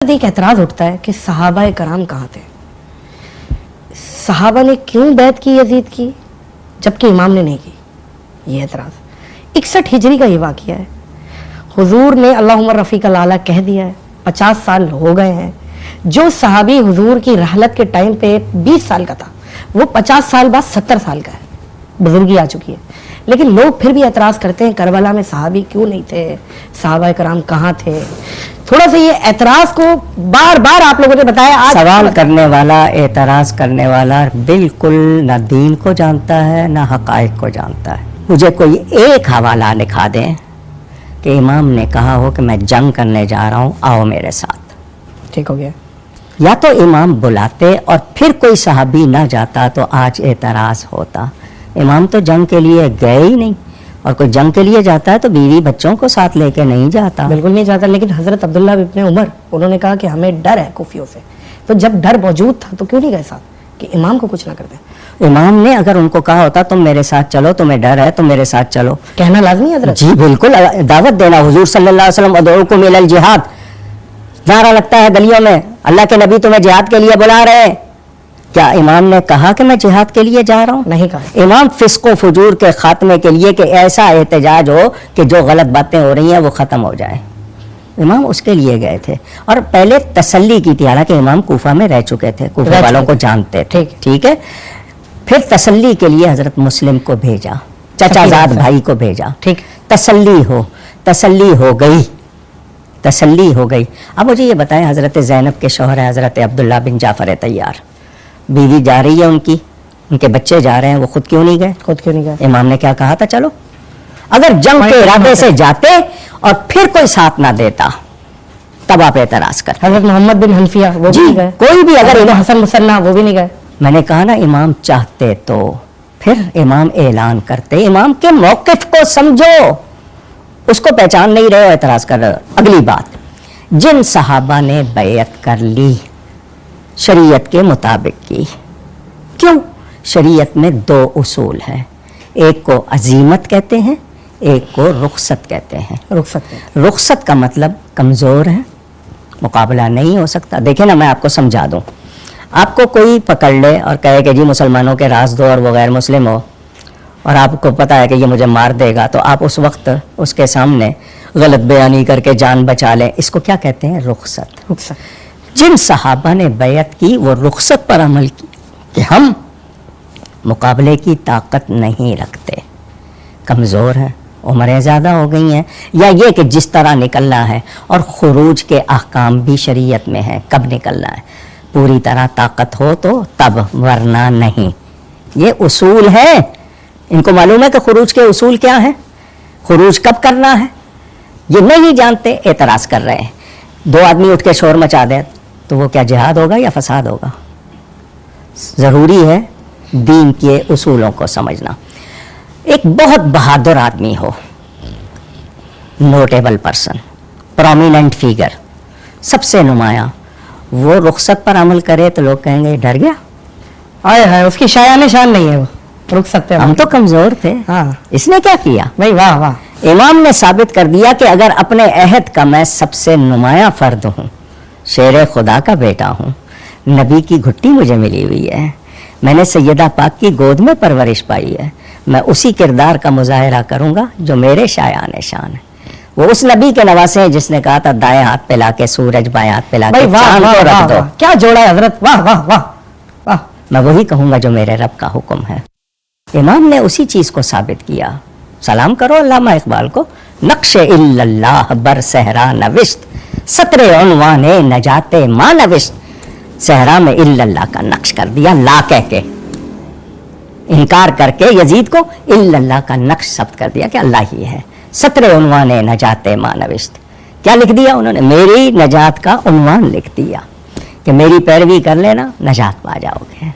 بعد ایک اعتراض اٹھتا ہے کہ صحابہ کرام کہاں تھے؟ صحابہ نے کیوں بیعت کی یزید کی جبکہ امام نے نہیں کی؟ یہ اعتراض 61 ہجری کا یہ واقعہ ہے. حضور نے اللہم رفیق الاعلیٰ کہہ دیا ہے، 50 سال ہو گئے ہیں. جو صحابی حضور کی رحلت کے ٹائم پہ 20 سال کا تھا وہ 50 سال بعد 70 سال کا ہے، بزرگی آ چکی ہے. لیکن لوگ پھر بھی اعتراض کرتے ہیں کربلا میں صحابی کیوں نہیں تھے، صحابہ کرام کہاں تھے؟ تھوڑا سا یہ اعتراض کو بار بار آپ لوگوں نے بتایا. سوال کرنے والا، اعتراض کرنے والا بالکل نہ دین کو جانتا ہے نہ حقائق کو جانتا ہے. مجھے کوئی ایک حوالہ لکھا دیں کہ امام نے کہا ہو کہ میں جنگ کرنے جا رہا ہوں، آؤ میرے ساتھ. ٹھیک ہو گیا. یا تو امام بلاتے اور پھر کوئی صحابی نہ جاتا تو آج اعتراض ہوتا. امام تو جنگ کے لیے گئے ہی نہیں، اور کوئی جنگ کے لیے جاتا ہے تو بیوی بچوں کو ساتھ لے کے نہیں جاتا. بالکل نہیں جاتا. لیکن حضرت عبداللہ ابن عمر انہوں نے کہا کہ ہمیں ڈر ہے کوفیوں سے، تو جب ڈر موجود تھا تو کیوں نہیں گئے ساتھ کہ امام کو کچھ نہ کر دیں؟ امام نے اگر ان کو کہا ہوتا تم میرے ساتھ چلو، تمہیں ڈر ہے تم میرے ساتھ چلو، کہنا لازمی ہے حضرت. جی بالکل، دعوت دینا. حضور صلی اللہ علیہ وسلم ادعوکم الی الجہاد نعرہ لگتا ہے گلیوں میں، اللہ کے نبی تمہیں جہاد کے لیے بلا رہے ہیں. کیا امام نے کہا کہ میں جہاد کے لیے جا رہا ہوں؟ نہیں کہا. امام فسق و فجور کے خاتمے کے لیے کہ ایسا احتجاج ہو کہ جو غلط باتیں ہو رہی ہیں وہ ختم ہو جائے، امام اس کے لیے گئے تھے. اور پہلے تسلی کی تھی، حالانکہ امام کوفہ میں رہ چکے تھے، کوفہ والوں کو جانتے تھے. ٹھیک ہے. پھر تسلی کے لیے حضرت مسلم کو بھیجا، چچا زاد بھائی کو بھیجا. ٹھیک. تسلی ہو گئی، تسلی ہو گئی. اب مجھے یہ بتائیں، حضرت زینب کے شوہر ہیں حضرت عبداللہ بن جعفر طیار، بیوی جا رہی ہے ان کے بچے جا رہے ہیں، وہ خود کیوں نہیں گئے؟ خود کیوں نہیں گئے؟ امام نے کیا کہا تھا؟ چلو. اگر جنگ کے ارادے سے جاتے اور پھر کوئی ساتھ نہ دیتا تب آپ اعتراض کرتے. حضرت محمد بن حنفیہ وہ بھی نہیں گئے. کوئی بھی اگر حضرت حسن مصنع وہ بھی نہیں گئے. میں نے کہا نا، امام چاہتے تو پھر امام اعلان کرتے. امام کے موقف کو سمجھو، اس کو پہچان نہیں رہے ہو، اعتراض کر رہے ہو. اگلی بات، جن صحابہ نے بیعت کر لی شریعت کے مطابق کی، کیوں؟ شریعت میں 2 اصول ہیں، ایک کو عزیمت کہتے ہیں، ایک کو رخصت کہتے ہیں. رخصت کا مطلب کمزور ہے، مقابلہ نہیں ہو سکتا. دیکھیں نا، میں آپ کو سمجھا دوں. آپ کو کوئی پکڑ لے اور کہے کہ جی مسلمانوں کے راز دو اور وہ غیر مسلم ہو، اور آپ کو پتا ہے کہ یہ مجھے مار دے گا، تو آپ اس وقت اس کے سامنے غلط بیانی کر کے جان بچا لیں. اس کو کیا کہتے ہیں؟ رخصت. جن صحابہ نے بیعت کی وہ رخصت پر عمل کی کہ ہم مقابلے کی طاقت نہیں رکھتے، کمزور ہیں، عمریں زیادہ ہو گئی ہیں، یا یہ کہ جس طرح نکلنا ہے. اور خروج کے احکام بھی شریعت میں ہیں، کب نکلنا ہے، پوری طرح طاقت ہو تو تب، ورنہ نہیں. یہ اصول ہے. ان کو معلوم ہے کہ خروج کے اصول کیا ہیں، خروج کب کرنا ہے. یہ نہیں جانتے، اعتراض کر رہے ہیں. 2 آدمی اٹھ کے شور مچا دیں تو وہ کیا جہاد ہوگا یا فساد ہوگا؟ ضروری ہے دین کے اصولوں کو سمجھنا. ایک بہت بہادر آدمی ہو، نوٹیبل پرسن، پرومیننٹ فیگر، سب سے نمایاں، وہ رخصت پر عمل کرے تو لوگ کہیں گے ڈر گیا. آئے ہے اس کی شایع نشان نہیں ہے، وہ رخصت پہ ہم تو کمزور تھے. ہاں، اس نے کیا کیا بھائی؟ واہ واہ. امام نے ثابت کر دیا کہ اگر اپنے عہد کا میں سب سے نمایاں فرد ہوں، شیر خدا کا بیٹا ہوں، نبی کی گھٹی مجھے ملی ہوئی ہے، میں نے سیدہ پاک کی گود میں پرورش پائی ہے، میں اسی کردار کا مظاہرہ کروں گا جو میرے شایع نشان ہے. وہ اس نبی کے نواسے ہیں جس نے کہا تھا دائیں ہاتھ پہ لا کے سورج، بائیں ہاتھ پہ لا کے چاند کو رکھ دو. کیا جوڑا ہے حضرت، واہ واہ واہ واہ. میں وہی کہوں گا جو میرے رب کا حکم ہے. امام نے اسی چیز کو ثابت کیا. سلام کرو علامہ اقبال کو. نقش اللہ بر صحرا نوشت، سطر عنوان نجات ماں نوشت. صحرا میں اللہ کا نقش کر دیا، لا کہہ کے انکار کر کے یزید کو اللہ کا نقش ثبت کر دیا کہ اللہ ہی ہے. سطر عنوان نجات ماں نوشت، کیا لکھ دیا انہوں نے؟ میری نجات کا عنوان لکھ دیا کہ میری پیروی کر لینا، نجات پا جاؤ گے.